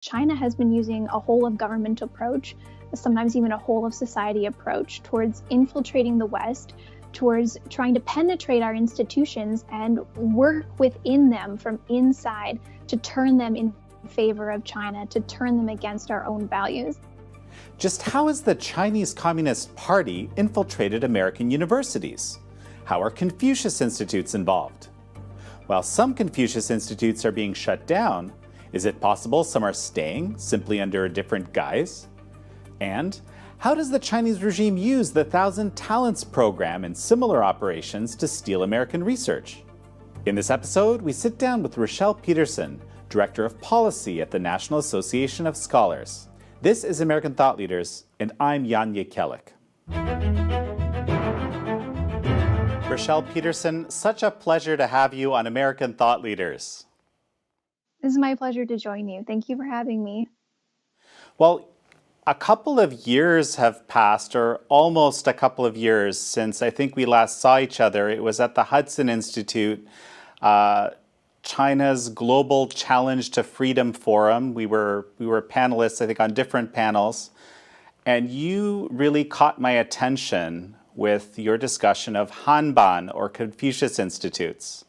China has been using a whole of government approach, sometimes even a whole of society approach, towards infiltrating the West, towards trying to penetrate our institutions and work within them from inside to turn them in favor of China, to turn them against our own values. Just how has the Chinese Communist Party infiltrated American universities? How are Confucius Institutes involved? While some Confucius Institutes are being shut down, is it possible some are staying, simply under a different guise? And how does the Chinese regime use the Thousand Talents program and similar operations to steal American research? In this episode, we sit down with Rachelle Peterson, Director of Policy at the National Association of Scholars. This is American Thought Leaders, and I'm Jan Jekielek. Rachelle Peterson, such a pleasure to have you on American Thought Leaders. This is my pleasure to join you. Thank you for having me. Well, a couple of years have passed, or almost a couple of years, since I think we last saw each other. It was at the Hudson Institute, China's Global Challenge to Freedom Forum. We were panelists, I think, on different panels. And you really caught my attention with your discussion of Hanban, or Confucius Institutes.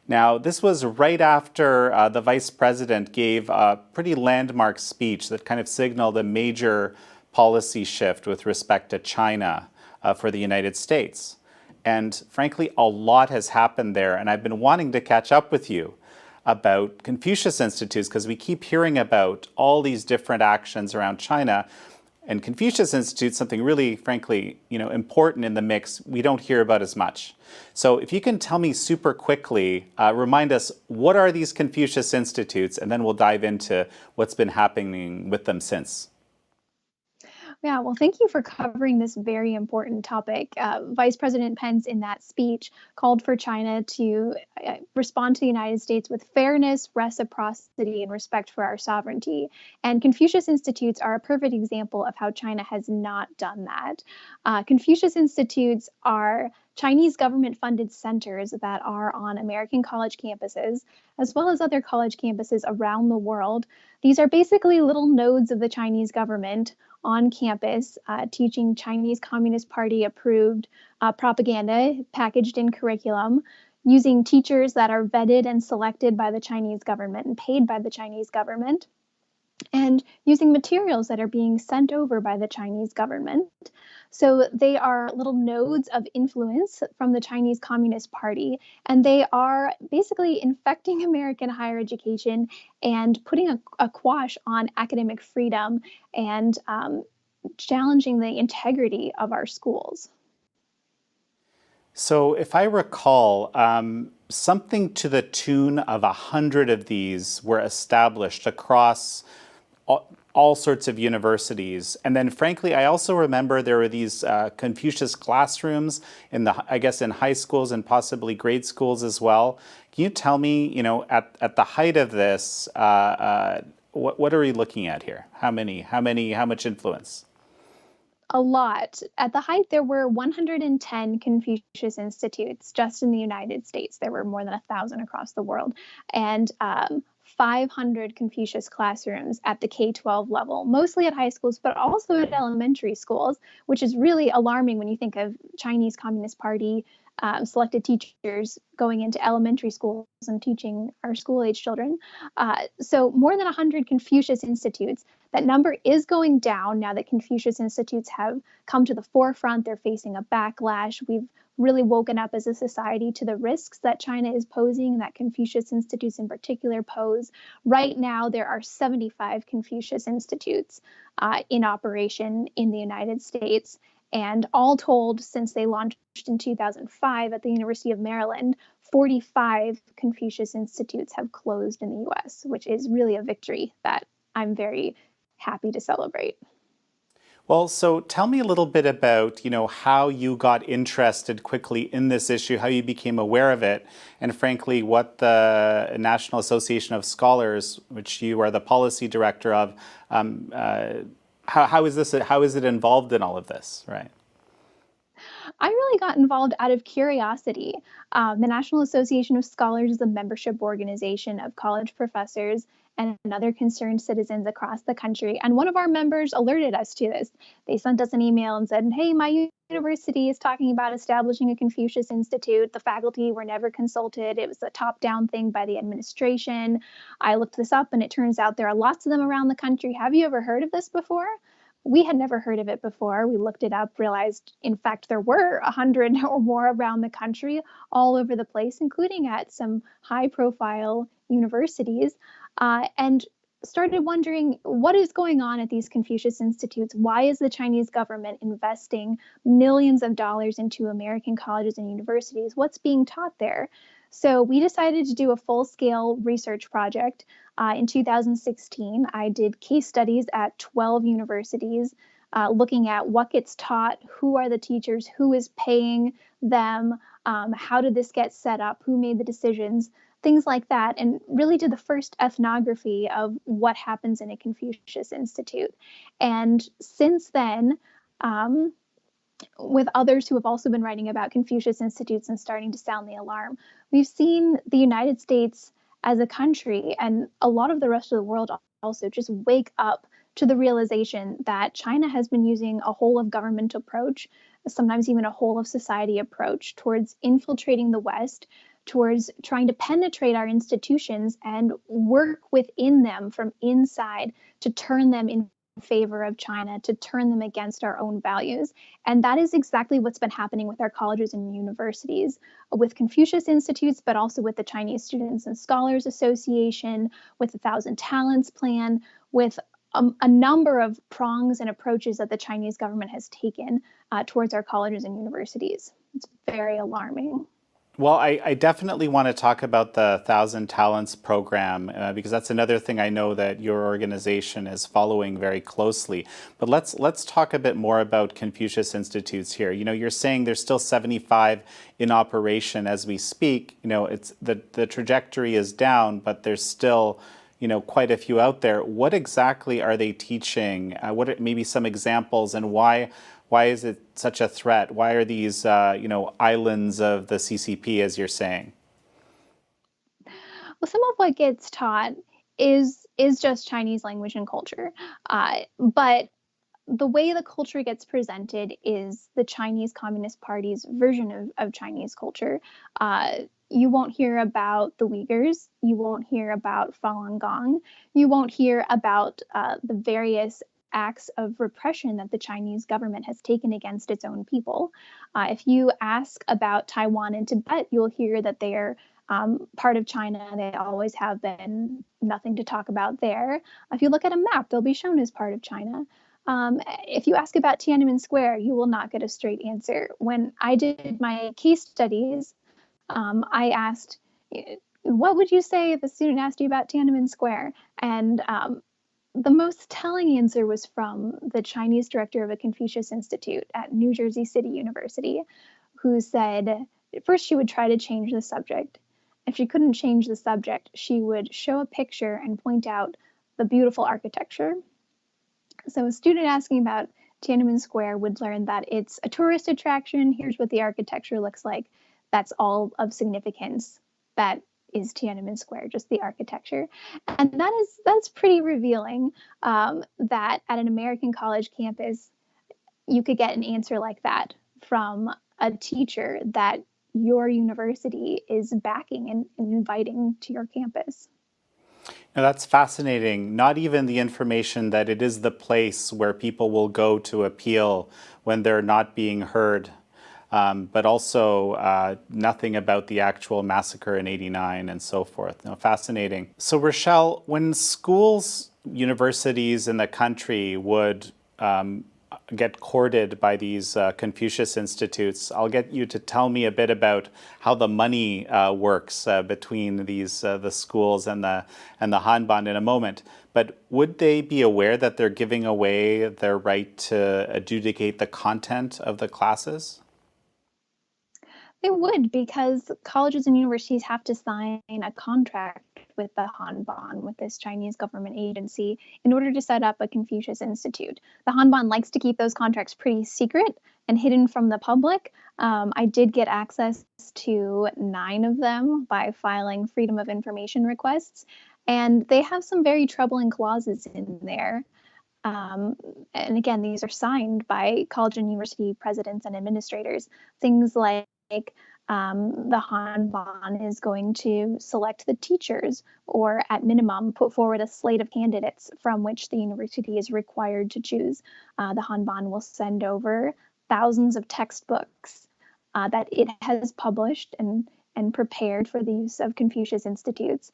Now, this was right after the vice president gave a pretty landmark speech that kind of signaled a major policy shift with respect to China for the United States. And frankly, a lot has happened there, and I've been wanting to catch up with you about Confucius Institutes because we keep hearing about all these different actions around China. And Confucius Institute, something really, frankly, important in the mix, we don't hear about as much. So if you can tell me super quickly, remind us, what are these Confucius Institutes? And then we'll dive into what's been happening with them since. Yeah, well, thank you for covering this very important topic. Vice President Pence, in that speech, called for China to respond to the United States with fairness, reciprocity, and respect for our sovereignty. And Confucius Institutes are a perfect example of how China has not done that. Confucius Institutes are Chinese government-funded centers that are on American college campuses, as well as other college campuses around the world. These are basically little nodes of the Chinese government on campus, teaching Chinese Communist Party approved propaganda packaged in curriculum, using teachers that are vetted and selected by the Chinese government and paid by the Chinese government, and using materials that are being sent over by the Chinese government. So they are little nodes of influence from the Chinese Communist Party, and they are basically infecting American higher education and putting a quash on academic freedom and challenging the integrity of our schools. So if I recall, something to the tune of 100 of these were established across all sorts of universities. And then frankly, I also remember there were these Confucius classrooms in high schools and possibly grade schools as well. Can you tell me, at the height of this, what are we looking at here? How much influence? A lot. At the height, there were 110 Confucius Institutes just in the United States. There were more than 1,000 across the world. And 500 Confucius classrooms at the K-12 level, mostly at high schools, but also at elementary schools, which is really alarming when you think of Chinese Communist Party selected teachers going into elementary schools and teaching our school-age children. So more than 100 Confucius Institutes. That number is going down now that Confucius Institutes have come to the forefront. They're facing a backlash. We've really woken up as a society to the risks that China is posing, that Confucius Institutes in particular pose. Right now, there are 75 Confucius Institutes in operation in the United States. And all told, since they launched in 2005 at the University of Maryland, 45 Confucius Institutes have closed in the US, which is really a victory that I'm very happy to celebrate. Well, so tell me a little bit about, how you got interested quickly in this issue, how you became aware of it, and frankly, what the National Association of Scholars, which you are the policy director of, how is it involved in all of this, right? I really got involved out of curiosity. The National Association of Scholars is a membership organization of college professors and other concerned citizens across the country. And one of our members alerted us to this. They sent us an email and said, hey, my university is talking about establishing a Confucius Institute. The faculty were never consulted. It was a top-down thing by the administration. I looked this up, and it turns out there are lots of them around the country. Have you ever heard of this before? We had never heard of it before. We looked it up, realized, in fact, there were 100 or more around the country, all over the place, including at some high-profile universities, and started wondering what is going on at these Confucius Institutes. Why is the Chinese government investing millions of dollars into American colleges and universities? What's being taught there? So we decided to do a full-scale research project. In 2016, I did case studies at 12 universities, looking at what gets taught, who are the teachers, who is paying them, how did this get set up, who made the decisions, things like that, and really did the first ethnography of what happens in a Confucius Institute. And since then, with others who have also been writing about Confucius Institutes and starting to sound the alarm, we've seen the United States as a country and a lot of the rest of the world also just wake up to the realization that China has been using a whole of government approach, sometimes even a whole of society approach towards infiltrating the West, towards trying to penetrate our institutions and work within them from inside to turn them in favor of China, to turn them against our own values. And that is exactly what's been happening with our colleges and universities, with Confucius Institutes, but also with the Chinese Students and Scholars Association, with the Thousand Talents Plan, with a number of prongs and approaches that the Chinese government has taken towards our colleges and universities. It's very alarming. Well, I definitely want to talk about the Thousand Talents program because that's another thing I know that your organization is following very closely. But let's talk a bit more about Confucius Institutes here. You know, you're saying there's still 75 in operation as we speak. You know, it's the trajectory is down, but there's still, you know, quite a few out there. What exactly are they teaching? What are maybe some examples, and why is it such a threat? Why are these, you know, islands of the CCP, as you're saying? Well, some of what gets taught is just Chinese language and culture, but the way the culture gets presented is the Chinese Communist Party's version of Chinese culture. You won't hear about the Uyghurs. You won't hear about Falun Gong. You won't hear about the various acts of repression that the Chinese government has taken against its own people. If you ask about Taiwan and Tibet, you'll hear that they are part of China. They always have been. Nothing to talk about there. If you look at a map, they'll be shown as part of China. If you ask about Tiananmen Square, you will not get a straight answer. When I did my case studies, I asked, what would you say if a student asked you about Tiananmen Square? And the most telling answer was from the Chinese director of a Confucius Institute at New Jersey City University, who said, first she would try to change the subject. If she couldn't change the subject, she would show a picture and point out the beautiful architecture. So a student asking about Tiananmen Square would learn that it's a tourist attraction. Here's what the architecture looks like. That's all of significance. That is Tiananmen Square, just the architecture. And that's pretty revealing, that at an American college campus, you could get an answer like that from a teacher that your university is backing and inviting to your campus. Now, that's fascinating. Not even the information that it is the place where people will go to appeal when they're not being heard. But also nothing about the actual massacre in '89 and so forth. No, fascinating. So Rachelle, when schools, universities in the country would get courted by these Confucius Institutes, I'll get you to tell me a bit about how the money works between these the schools and the Hanban in a moment. But would they be aware that they're giving away their right to adjudicate the content of the classes? They would, because colleges and universities have to sign a contract with the Hanban, with this Chinese government agency, in order to set up a Confucius Institute. The Hanban likes to keep those contracts pretty secret and hidden from the public. I did get access to 9 of them by filing Freedom of Information requests. And they have some very troubling clauses in there. And again, these are signed by college and university presidents and administrators. Things like the Hanban is going to select the teachers, or at minimum, put forward a slate of candidates from which the university is required to choose. The Hanban will send over thousands of textbooks that it has published and prepared for the use of Confucius Institutes.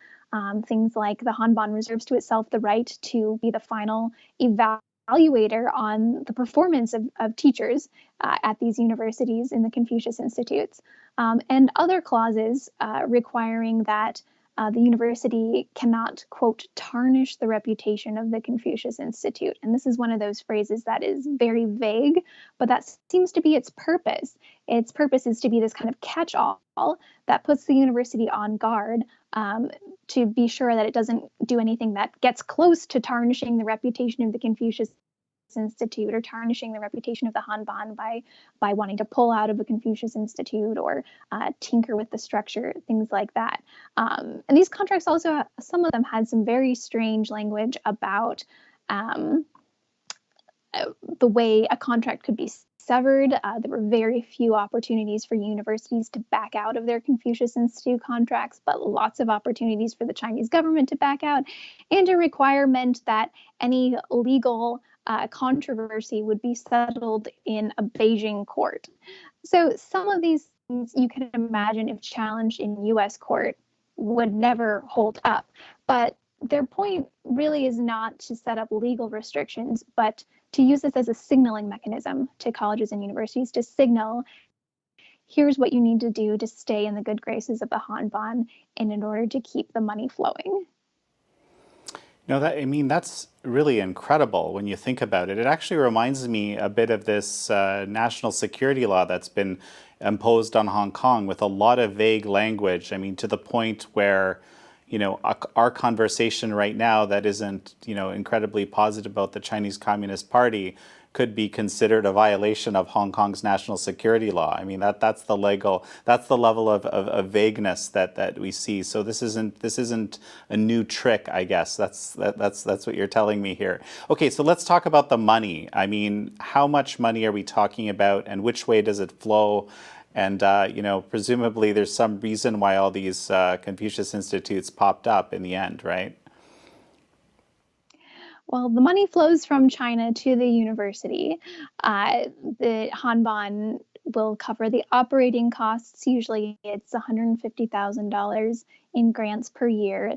Things like the Hanban reserves to itself the right to be the final evaluator on the performance of teachers at these universities in the Confucius Institutes, and other clauses requiring that the university cannot, quote, tarnish the reputation of the Confucius Institute. And this is one of those phrases that is very vague, but that seems to be its purpose. Its purpose is to be this kind of catch-all that puts the university on guard to be sure that it doesn't do anything that gets close to tarnishing the reputation of the Confucius Institute, or tarnishing the reputation of the Hanban by wanting to pull out of a Confucius Institute or tinker with the structure, things like that. And these contracts also, some of them had some very strange language about the way a contract could be severed. There were very few opportunities for universities to back out of their Confucius Institute contracts, but lots of opportunities for the Chinese government to back out, and a requirement that any legal controversy would be settled in a Beijing court. So some of these things you can imagine, if challenged in US court, would never hold up. But their point really is not to set up legal restrictions, but to use this as a signaling mechanism to colleges and universities to signal, here's what you need to do to stay in the good graces of the Hanban and in order to keep the money flowing. No, that's really incredible when you think about it. It actually reminds me a bit of this national security law that's been imposed on Hong Kong with a lot of vague language. I mean, to the point where, our conversation right now that isn't, incredibly positive about the Chinese Communist Party could be considered a violation of Hong Kong's national security law. I mean, that's the level of vagueness that we see. So this isn't a new trick, I guess. That's what you're telling me here. Okay, so let's talk about the money. I mean, how much money are we talking about, and which way does it flow? And presumably there's some reason why all these Confucius Institutes popped up in the end, right? Well, the money flows from China to the university. The Hanban will cover the operating costs. Usually it's $150,000 in grants per year,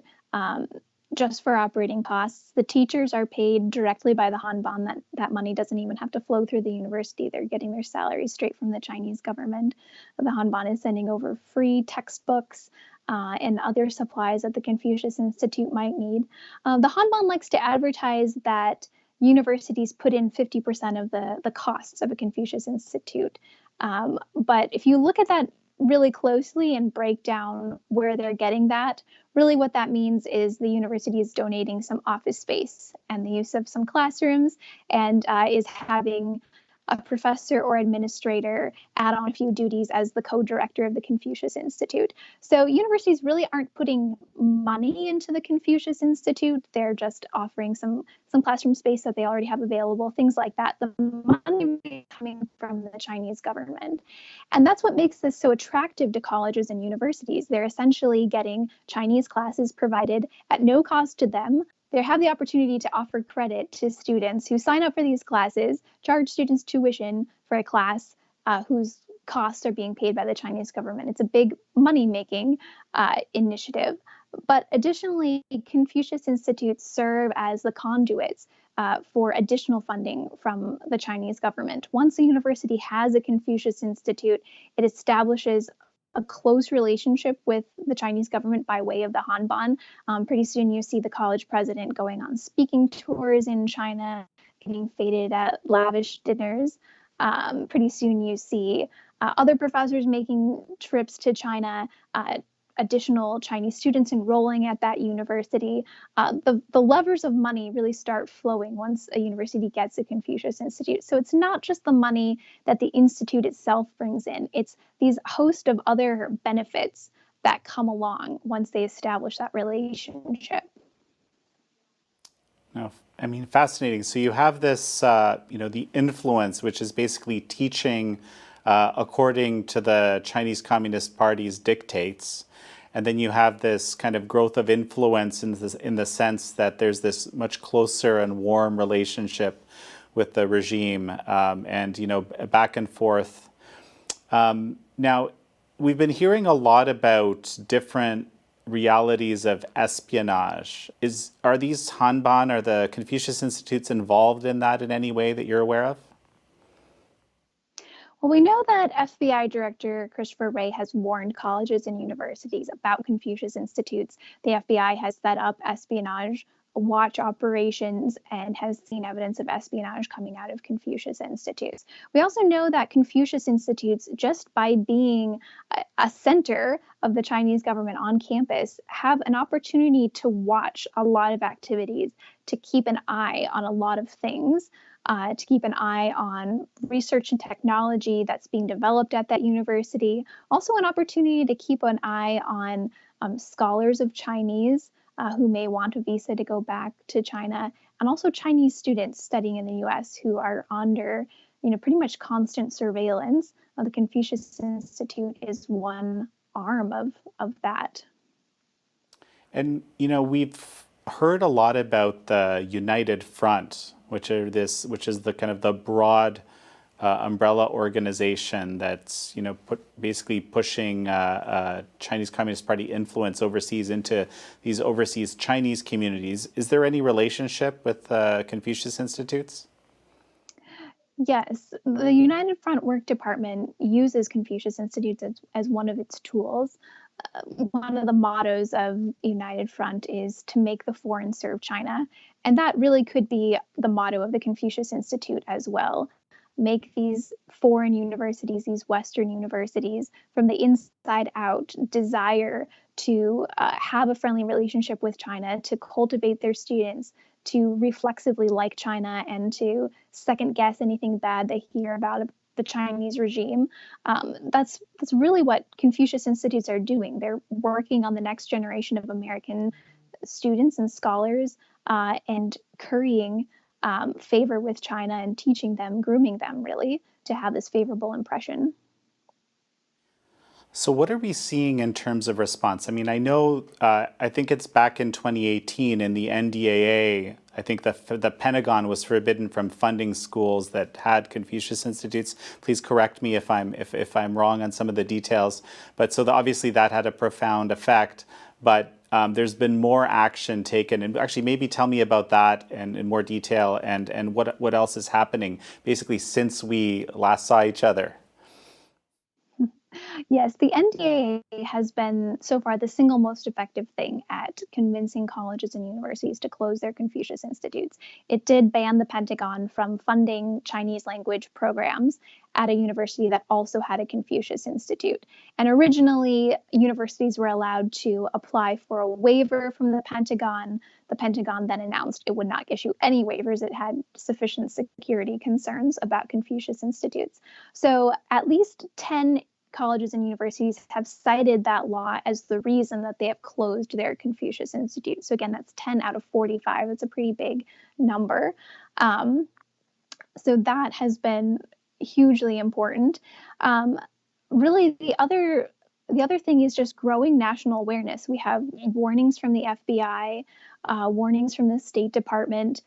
just for operating costs. The teachers are paid directly by the Hanban. That money doesn't even have to flow through the university. They're getting their salaries straight from the Chinese government. The Hanban is sending over free textbooks and other supplies that the Confucius Institute might need. The Hanban likes to advertise that universities put in 50% of the costs of a Confucius Institute. But if you look at that really closely and break down where they're getting that, really what that means is the university is donating some office space and the use of some classrooms, and is having a professor or administrator add on a few duties as the co-director of the Confucius Institute. So universities really aren't putting money into the Confucius Institute. They're just offering some classroom space that they already have available, things like that. The money is coming from the Chinese government. And that's what makes this so attractive to colleges and universities. They're essentially getting Chinese classes provided at no cost to them. They have the opportunity to offer credit to students who sign up for these classes, charge students tuition for a class whose costs are being paid by the Chinese government. It's a big money-making initiative. But additionally, Confucius Institutes serve as the conduits for additional funding from the Chinese government. Once a university has a Confucius Institute, it establishes a close relationship with the Chinese government by way of the Hanban. Pretty soon you see the college president going on speaking tours in China, getting feted at lavish dinners. Pretty soon you see other professors making trips to China, additional Chinese students enrolling at that university. The levers of money really start flowing once a university gets a Confucius Institute. So it's not just the money that the institute itself brings in, it's these host of other benefits that come along once they establish that relationship. No, I mean, fascinating. So you have this, the influence, which is basically teaching according to the Chinese Communist Party's dictates. And then you have this kind of growth of influence in the sense that there's this much closer and warm relationship with the regime, and back and forth. Now, we've been hearing a lot about different realities of espionage. Are these Hanban or the Confucius Institutes involved in that in any way that you're aware of? Well, we know that FBI Director Christopher Wray has warned colleges and universities about Confucius Institutes. The FBI has set up espionage watch operations and has seen evidence of espionage coming out of Confucius Institutes. We also know that Confucius Institutes, just by being a center of the Chinese government on campus, have an opportunity to watch a lot of activities, to keep an eye on a lot of things. To keep an eye on research and technology that's being developed at that university. Also, an opportunity to keep an eye on scholars of Chinese who may want a visa to go back to China, and also Chinese students studying in the US who are under pretty much constant surveillance. The Confucius Institute is one arm of that. And, we've heard a lot about the United Front, which is the kind of the broad umbrella organization that's basically pushing Chinese Communist Party influence overseas into these overseas Chinese communities. Is there any relationship with Confucius Institutes? Yes, the United Front Work Department uses Confucius Institutes as one of its tools. One of the mottos of United Front is to make the foreign serve China. And that really could be the motto of the Confucius Institute as well. Make these foreign universities, these Western universities, from the inside out, desire to have a friendly relationship with China, to cultivate their students, to reflexively like China, and to second guess anything bad they hear about the Chinese regime. That's really what Confucius Institutes are doing. They're working on the next generation of American students and scholars and currying favor with China and teaching them, grooming them really to have this favorable impression. So what are we seeing in terms of response? I mean, I know, I think it's back in 2018 in the NDAA, I think the Pentagon was forbidden from funding schools that had Confucius Institutes. Please correct me if I'm wrong on some of the details. But so obviously that had a profound effect. But there's been more action taken, and actually maybe tell me about that and in more detail, and what else is happening basically since we last saw each other. Yes, the NDAA has been so far the single most effective thing at convincing colleges and universities to close their Confucius Institutes. It did ban the Pentagon from funding Chinese language programs at a university that also had a Confucius Institute. And originally, universities were allowed to apply for a waiver from the Pentagon. The Pentagon then announced it would not issue any waivers. It had sufficient security concerns about Confucius Institutes. So at least 10 colleges and universities have cited that law as the reason that they have closed their Confucius Institute. So again, that's 10 out of 45. It's a pretty big number. So that has been hugely important. Really, the other thing is just growing national awareness. We have warnings from the FBI, warnings from the State Department.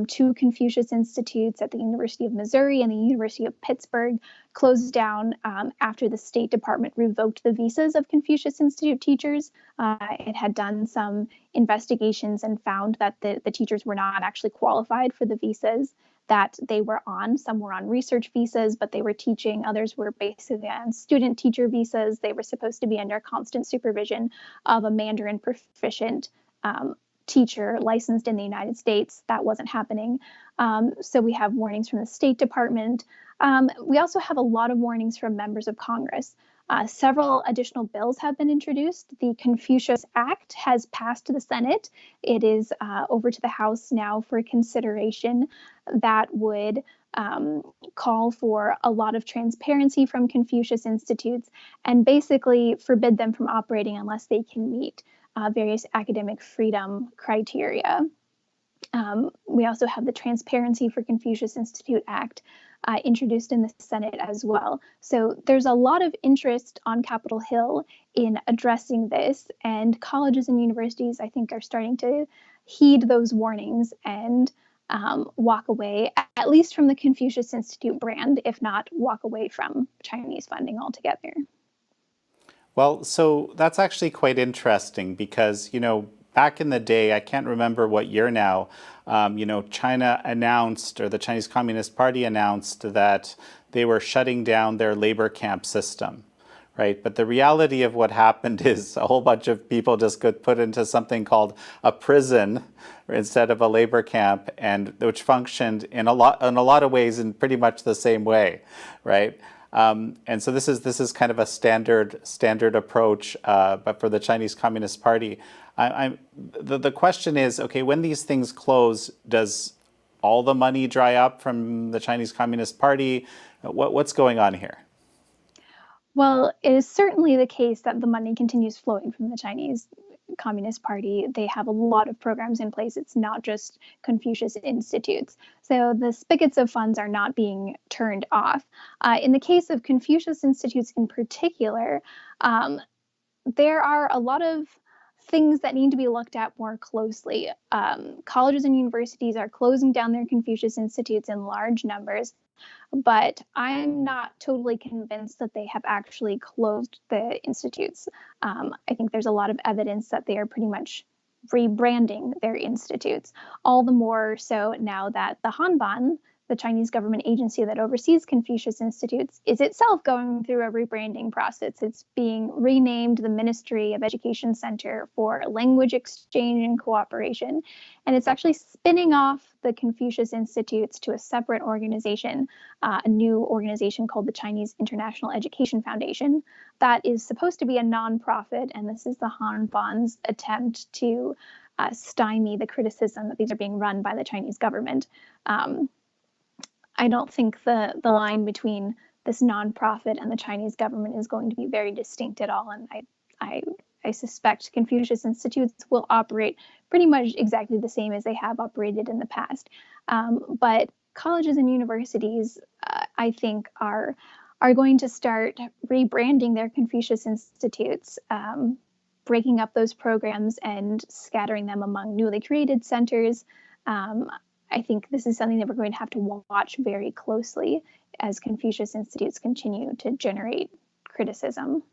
Two Confucius Institutes at the University of Missouri and the University of Pittsburgh closed down after the State Department revoked the visas of Confucius Institute teachers. It had done some investigations and found that the teachers were not actually qualified for the visas that they were on. Some were on research visas, but they were teaching. Others were basically on student teacher visas. They were supposed to be under constant supervision of a Mandarin proficient teacher licensed in the United States. That wasn't happening. So we have warnings from the State Department. We also have a lot of warnings from members of Congress. Several additional bills have been introduced. The Confucius Act has passed the Senate. It is over to the House now for consideration. That would call for a lot of transparency from Confucius Institutes and basically forbid them from operating unless they can meet various academic freedom criteria. We also have the Transparency for Confucius Institute Act introduced in the Senate as well. So there's a lot of interest on Capitol Hill in addressing this, and colleges and universities, I think, are starting to heed those warnings and walk away, at least from the Confucius Institute brand, if not walk away from Chinese funding altogether. Well, so that's actually quite interesting because, back in the day, I can't remember what year now, China announced, or the Chinese Communist Party announced, that they were shutting down their labor camp system, right? But the reality of what happened is a whole bunch of people just got put into something called a prison instead of a labor camp, and which functioned in a lot of ways in pretty much the same way, right? And so this is kind of a standard approach, but for the Chinese Communist Party. The question is, okay, when these things close, does all the money dry up from the Chinese Communist Party? What's going on here? Well, it is certainly the case that the money continues flowing from the Chinese Communist Party. They have a lot of programs in place. It's not just Confucius Institutes. So the spigots of funds are not being turned off. In the case of Confucius Institutes in particular, there are a lot of things that need to be looked at more closely. Colleges and universities are closing down their Confucius Institutes in large numbers, but I'm not totally convinced that they have actually closed the institutes. I think there's a lot of evidence that they are pretty much rebranding their institutes, all the more so now that the Hanban, the Chinese government agency that oversees Confucius Institutes, is itself going through a rebranding process. It's being renamed the Ministry of Education Center for Language Exchange and Cooperation, and it's actually spinning off the Confucius Institutes to a separate organization, a new organization called the Chinese International Education Foundation, that is supposed to be a nonprofit, and this is the Hanban's attempt to stymie the criticism that these are being run by the Chinese government. I don't think the line between this nonprofit and the Chinese government is going to be very distinct at all. And I suspect Confucius Institutes will operate pretty much exactly the same as they have operated in the past. But colleges and universities, I think, are going to start rebranding their Confucius Institutes, breaking up those programs and scattering them among newly created centers. I think this is something that we're going to have to watch very closely as Confucius Institutes continue to generate criticism.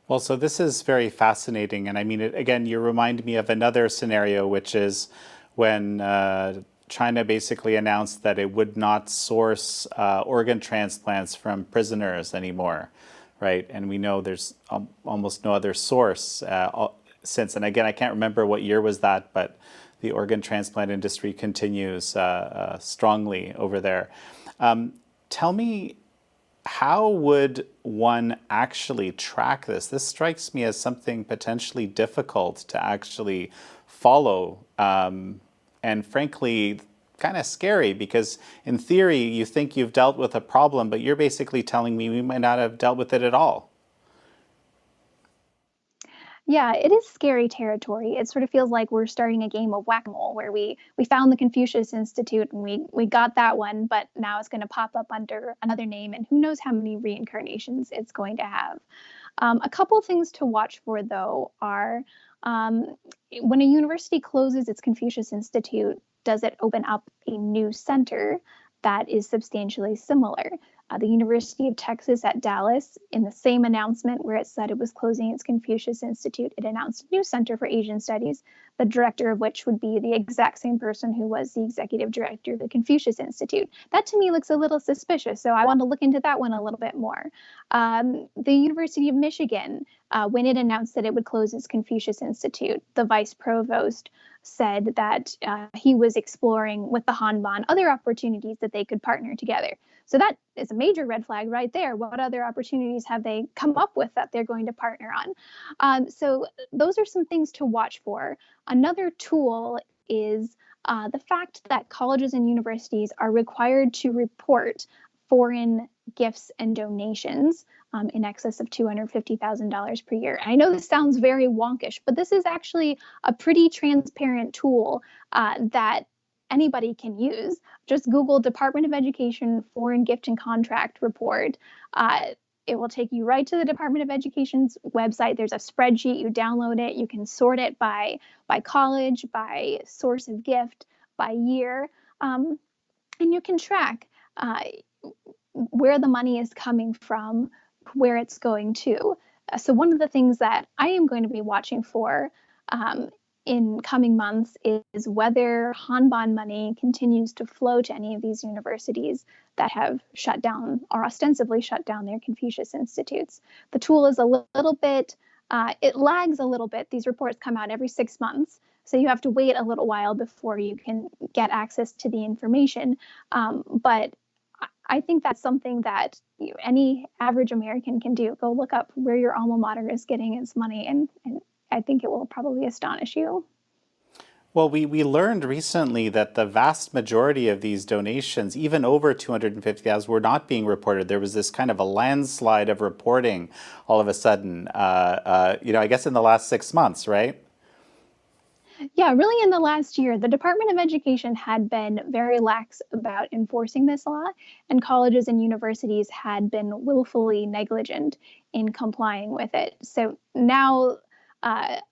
Well, so this is very fascinating. And I mean, again, you remind me of another scenario, which is when China basically announced that it would not source organ transplants from prisoners anymore, right? And we know there's almost no other source since. And again, I can't remember what year was that, but the organ transplant industry continues strongly over there. Tell me, how would one actually track this? This strikes me as something potentially difficult to actually follow, and frankly, kind of scary, because in theory, you think you've dealt with a problem, but you're basically telling me we might not have dealt with it at all. Yeah, it is scary territory. It sort of feels like we're starting a game of whack-a-mole where we found the Confucius Institute and we got that one, but now it's going to pop up under another name, and who knows how many reincarnations it's going to have. A couple things to watch for, though, are when a university closes its Confucius Institute, does it open up a new center that is substantially similar? The University of Texas at Dallas, in the same announcement where it said it was closing its Confucius Institute, it announced a new Center for Asian Studies, the director of which would be the exact same person who was the executive director of the Confucius Institute. That to me looks a little suspicious, so I want to look into that one a little bit more. The University of Michigan, when it announced that it would close its Confucius Institute, the vice provost said that he was exploring with the Hanban other opportunities that they could partner together. So that is a major red flag right there. What other opportunities have they come up with that they're going to partner on? So those are some things to watch for. Another tool is the fact that colleges and universities are required to report foreign gifts and donations in excess of $250,000 per year. And I know this sounds very wonkish, but this is actually a pretty transparent tool that anybody can use. Just Google Department of Education Foreign Gift and Contract Report. It will take you right to the Department of Education's website. There's a spreadsheet. You download it. You can sort it by college, by source of gift, by year, and you can track where the money is coming from, where it's going to. So one of the things that I am going to be watching for in coming months is whether Hanban money continues to flow to any of these universities that have shut down or ostensibly shut down their Confucius institutes. The tool is a little bit, it lags a little bit. These reports come out every 6 months, so you have to wait a little while before you can get access to the information. But I think that's something that any average American can do. Go look up where your alma mater is getting its money, and I think it will probably astonish you. Well, we learned recently that the vast majority of these donations, even over 250,000, were not being reported. There was this kind of a landslide of reporting all of a sudden, I guess in the last 6 months, right? Yeah, really in the last year, the Department of Education had been very lax about enforcing this law, and colleges and universities had been willfully negligent in complying with it. So now,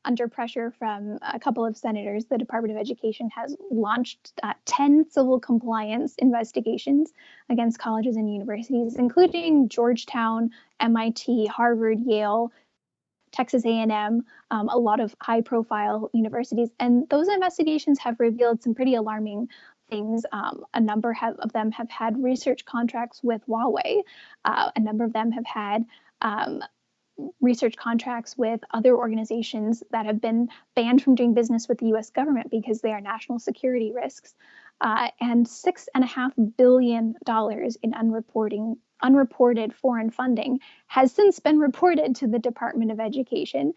under pressure from a couple of senators, the Department of Education has launched 10 civil compliance investigations against colleges and universities, including Georgetown, MIT, Harvard, Yale, Texas A&M, a lot of high-profile universities. And those investigations have revealed some pretty alarming things. A number of them have had research contracts with Huawei. A number of them have had research contracts with other organizations that have been banned from doing business with the U.S. government because they are national security risks. And $6.5 billion in unreported foreign funding has since been reported to the Department of Education.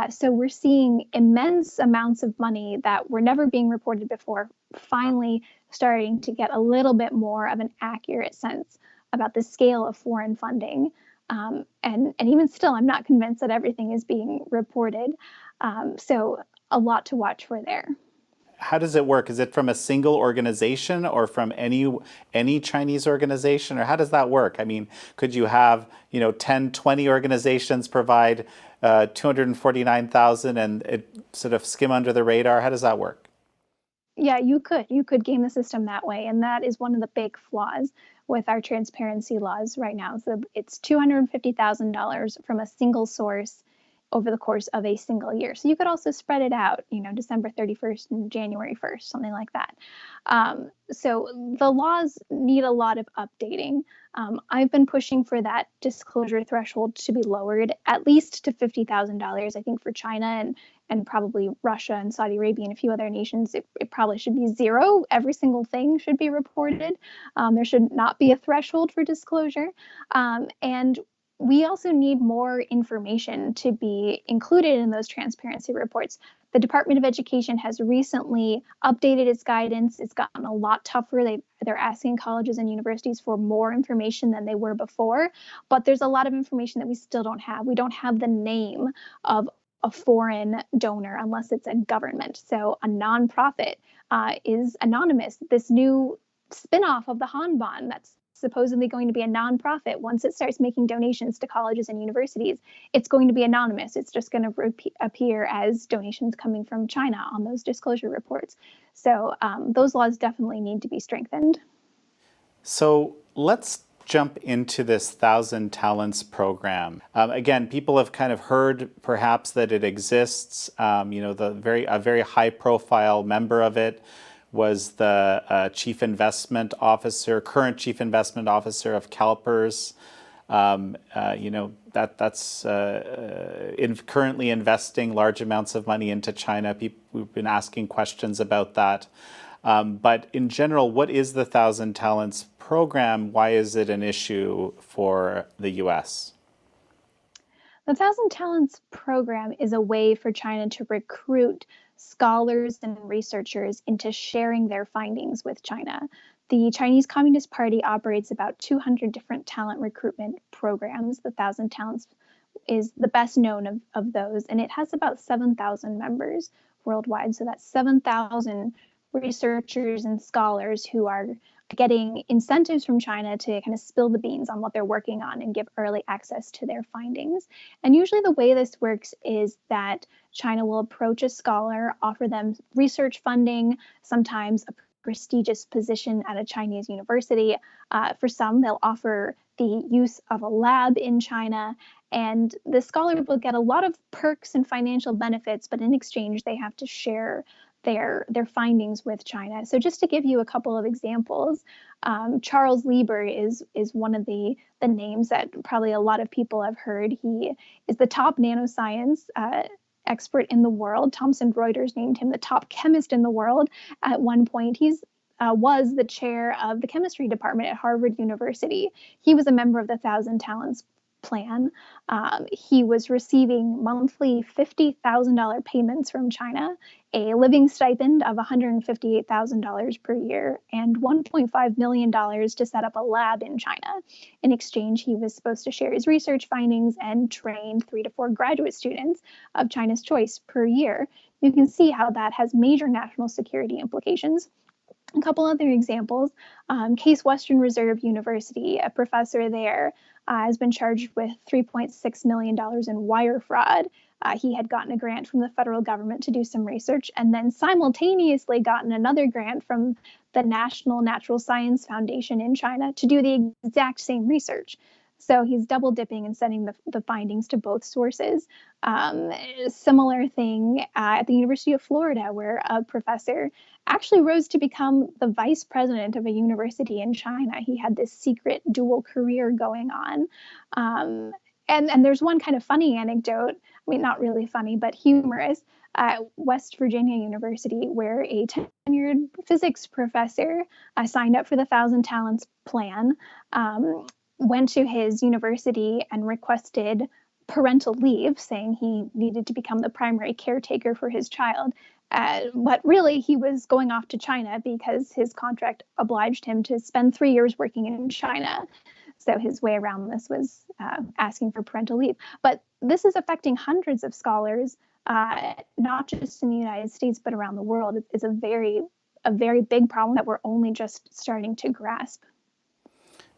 So we're seeing immense amounts of money that were never being reported before, finally starting to get a little bit more of an accurate sense about the scale of foreign funding. And even still, I'm not convinced that everything is being reported. So a lot to watch for there. How does it work? Is it from a single organization or from any Chinese organization, or how does that work? I mean, could you have 10, 20 organizations provide 249,000 and it sort of skim under the radar? How does that work? Yeah, you could game the system that way, and that is one of the big flaws with our transparency laws right now. So it's $250,000 from a single source over the course of a single year. So you could also spread it out, December 31st and January 1st, something like that. So the laws need a lot of updating. I've been pushing for that disclosure threshold to be lowered at least to $50,000. I think for China and probably Russia and Saudi Arabia and a few other nations, it probably should be zero. Every single thing should be reported. There should not be a threshold for disclosure. And we also need more information to be included in those transparency reports. The Department of Education has recently updated its guidance. It's gotten a lot tougher. They're asking colleges and universities for more information than they were before, but there's a lot of information that we still don't have. We don't have the name of a foreign donor unless it's a government. So a nonprofit is anonymous. This new spinoff of the Hanban that's supposedly going to be a nonprofit, once it starts making donations to colleges and universities, it's going to be anonymous. It's just going to appear as donations coming from China on those disclosure reports. So those laws definitely need to be strengthened. So let's jump into this 1,000 Talents program. Again, people have kind of heard perhaps that it exists. A very high-profile member of it was the current chief investment officer of CalPERS. That's currently investing large amounts of money into China. We've been asking questions about that. But in general, what is the 1,000 Talents program? Why is it an issue for the U.S.? The 1,000 Talents program is a way for China to recruit scholars and researchers into sharing their findings with China. The Chinese Communist Party operates about 200 different talent recruitment programs. The Thousand Talents is the best known of those, and it has about 7,000 members worldwide. So that's 7,000 researchers and scholars who are getting incentives from China to kind of spill the beans on what they're working on and give early access to their findings. And usually the way this works is that China will approach a scholar, offer them research funding, sometimes a prestigious position at a Chinese university. For some, they'll offer the use of a lab in China, and the scholar will get a lot of perks and financial benefits, but in exchange, they have to share their findings with China. So just to give you a couple of examples, Charles Lieber is one of the names that probably a lot of people have heard. He is the top nanoscience expert in the world. Thomson Reuters named him the top chemist in the world at one point. He's was the chair of the chemistry department at Harvard University. He was a member of the Thousand Talents plan. He was receiving monthly $50,000 payments from China, a living stipend of $158,000 per year, and $1.5 million to set up a lab in China. In exchange, he was supposed to share his research findings and train 3 to 4 graduate students of China's choice per year. You can see how that has major national security implications. A couple other examples. Case Western Reserve University, a professor there has been charged with $3.6 million in wire fraud. He had gotten a grant from the federal government to do some research, and then simultaneously gotten another grant from the National Natural Science Foundation in China to do the exact same research. So he's double dipping and sending the findings to both sources. Similar thing at the University of Florida, where a professor actually rose to become the vice president of a university in China. He had this secret dual career going on. And there's one kind of funny anecdote, I mean, not really funny, but humorous, at West Virginia University, where a tenured physics professor signed up for the Thousand Talents plan, went to his university and requested parental leave, saying he needed to become the primary caretaker for his child. But really, he was going off to China because his contract obliged him to spend 3 years working in China. So his way around this was asking for parental leave. But this is affecting hundreds of scholars, not just in the United States, but around the world. It's a very big problem that we're only just starting to grasp.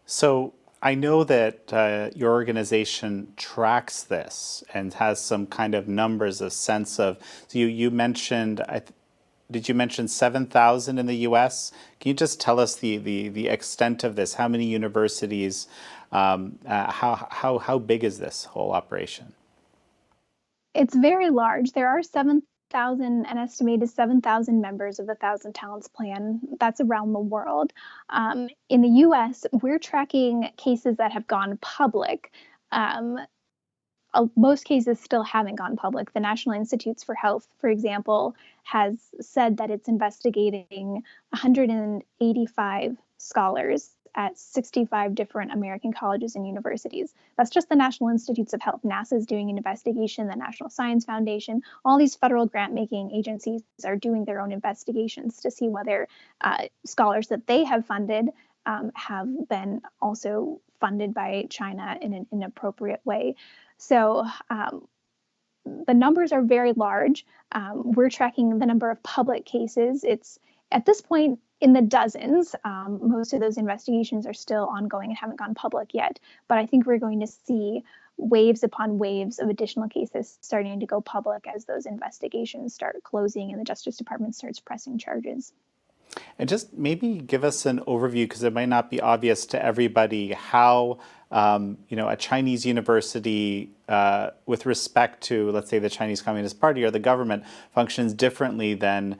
So I know that your organization tracks this and has some kind of numbers, a sense of, so you mentioned, did you mention 7,000 in the US? Can you just tell us the extent of this? How many universities, how big is this whole operation? It's very large. There are an estimated 7,000 members of the Thousand Talents plan. That's around the world. In the US, we're tracking cases that have gone public. Most cases still haven't gone public. The National Institutes for Health, for example, has said that it's investigating 185 scholars at 65 different American colleges and universities. That's just the National Institutes of Health. NASA's doing an investigation, the National Science Foundation, all these federal grant-making agencies are doing their own investigations to see whether scholars that they have funded have been also funded by China in an inappropriate way. So the numbers are very large. We're tracking the number of public cases. It's at this point in the dozens. Most of those investigations are still ongoing and haven't gone public yet. But I think we're going to see waves upon waves of additional cases starting to go public as those investigations start closing and the Justice Department starts pressing charges. And just maybe give us an overview, because it might not be obvious to everybody, how a Chinese university, with respect to, let's say, the Chinese Communist Party or the government, functions differently than,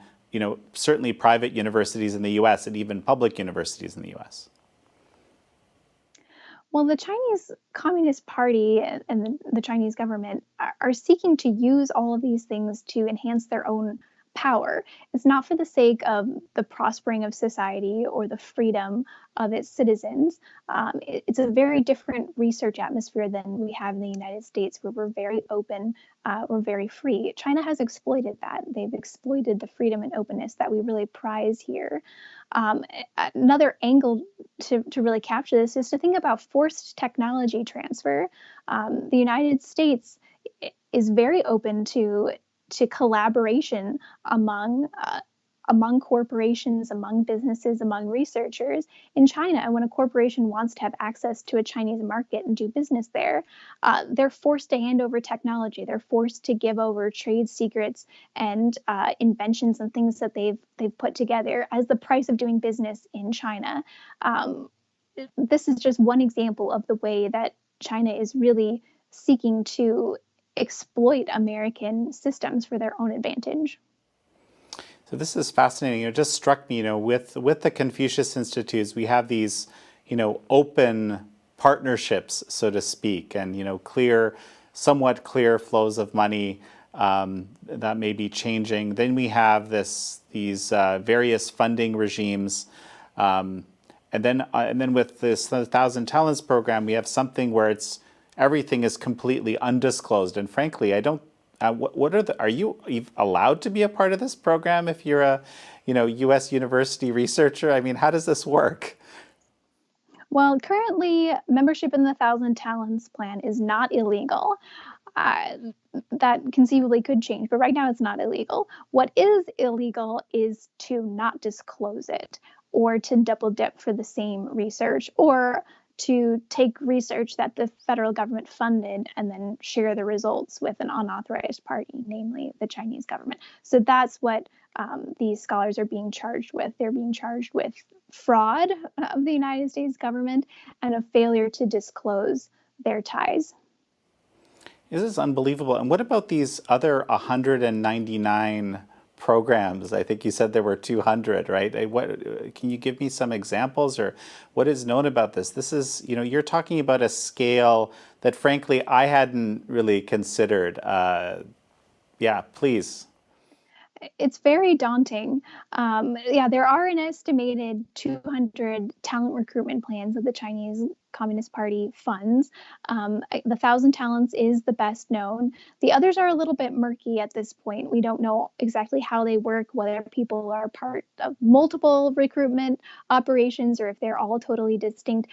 certainly private universities in the U.S. and even public universities in the U.S. Well, the Chinese Communist Party and the Chinese government are seeking to use all of these things to enhance their own power. It's not for the sake of the prospering of society or the freedom of its citizens. It's a very different research atmosphere than we have in the United States, where we're very open, we're very free. China has exploited that. They've exploited the freedom and openness that we really prize here. Another angle to really capture this is to think about forced technology transfer. The United States is very open to collaboration among corporations, among businesses, among researchers in China. And when a corporation wants to have access to a Chinese market and do business there, they're forced to hand over technology. They're forced to give over trade secrets and inventions and things that they've put together as the price of doing business in China. This is just one example of the way that China is really seeking to exploit American systems for their own advantage. So this is fascinating. It just struck me, with the Confucius Institutes, we have these, open partnerships, so to speak, and, somewhat clear flows of money that may be changing. Then we have these various funding regimes. And then with this 1,000 Talents program, we have something where everything is completely undisclosed. And frankly, I don't. Are you allowed to be a part of this program if you're a, U.S. university researcher? I mean, how does this work? Well, currently, membership in the 1,000 Talents plan is not illegal. That conceivably could change, but right now it's not illegal. What is illegal is to not disclose it, or to double dip for the same research, or to take research that the federal government funded and then share the results with an unauthorized party, namely the Chinese government. So that's what these scholars are being charged with. They're being charged with fraud of the United States government and a failure to disclose their ties. This is unbelievable. And what about these other 199 programs? I think you said there were 200, right? Can you give me some examples, or what is known about this? This is, you're talking about a scale that frankly I hadn't really considered. Yeah, please. It's very daunting. There are an estimated 200 talent recruitment plans that the Chinese Communist Party funds. The 1,000 Talents is the best known. The others are a little bit murky at this point. We don't know exactly how they work, whether people are part of multiple recruitment operations or if they're all totally distinct.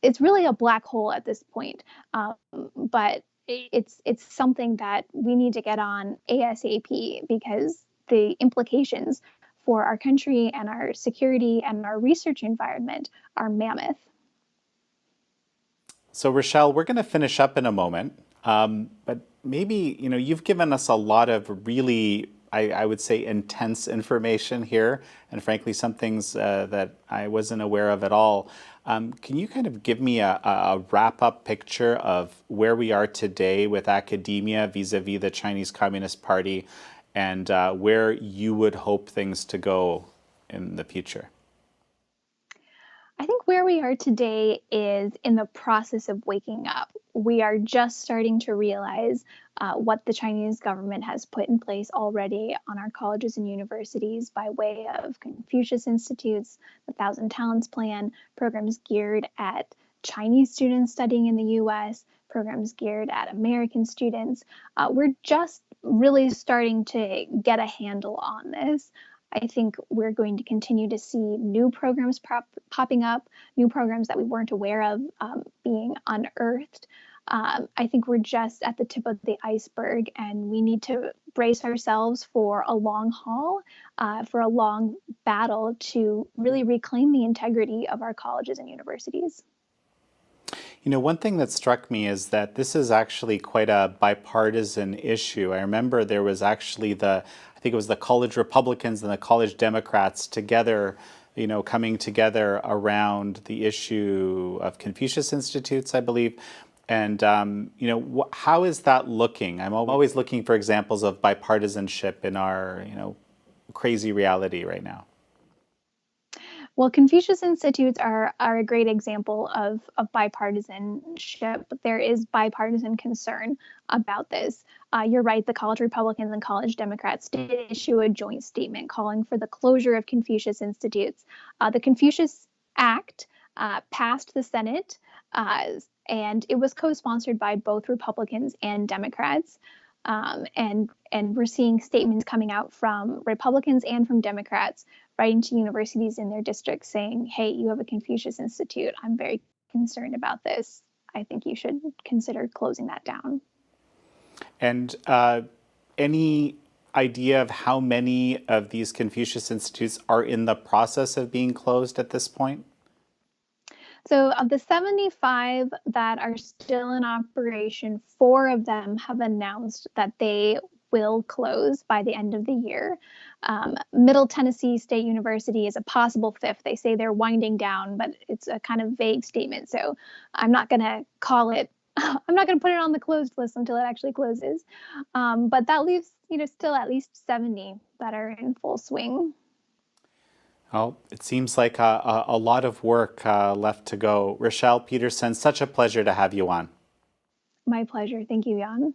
It's really a black hole at this point. But it's something that we need to get on ASAP, because the implications for our country and our security and our research environment are mammoth. So Rachelle, we're going to finish up in a moment, but maybe, you've given us a lot of really, I would say, intense information here, and frankly, some things that I wasn't aware of at all. Can you kind of give me a wrap-up picture of where we are today with academia vis-a-vis the Chinese Communist Party, and where you would hope things to go in the future? I think where we are today is in the process of waking up. We are just starting to realize what the Chinese government has put in place already on our colleges and universities by way of Confucius Institutes, the 1,000 Talents Plan, programs geared at Chinese students studying in the U.S., programs geared at American students. We're just really starting to get a handle on this. I think we're going to continue to see new programs popping up, new programs that we weren't aware of being unearthed. I think we're just at the tip of the iceberg, and we need to brace ourselves for a long haul, for a long battle to really reclaim the integrity of our colleges and universities. One thing that struck me is that this is actually quite a bipartisan issue. I remember there was actually I think it was the college Republicans and the college Democrats together, coming together around the issue of Confucius Institutes, I believe. And, how is that looking? I'm always looking for examples of bipartisanship in our, crazy reality right now. Well, Confucius Institutes are a great example of bipartisanship. There is bipartisan concern about this. You're right, the college Republicans and college Democrats did issue a joint statement calling for the closure of Confucius Institutes. The Confucius Act passed the Senate, and it was co-sponsored by both Republicans and Democrats. And we're seeing statements coming out from Republicans and from Democrats writing to universities in their districts saying, hey, you have a Confucius Institute. I'm very concerned about this. I think you should consider closing that down. And any idea of how many of these Confucius Institutes are in the process of being closed at this point? So of the 75 that are still in operation, 4 of them have announced that they will close by the end of the year. Middle Tennessee State University is a possible 5th. They say they're winding down, but it's a kind of vague statement. So I'm not going to call it, I'm not going to put it on the closed list until it actually closes. But that leaves, still at least 70 that are in full swing. Well, it seems like a lot of work left to go. Rachelle Peterson, such a pleasure to have you on. My pleasure. Thank you, Jan.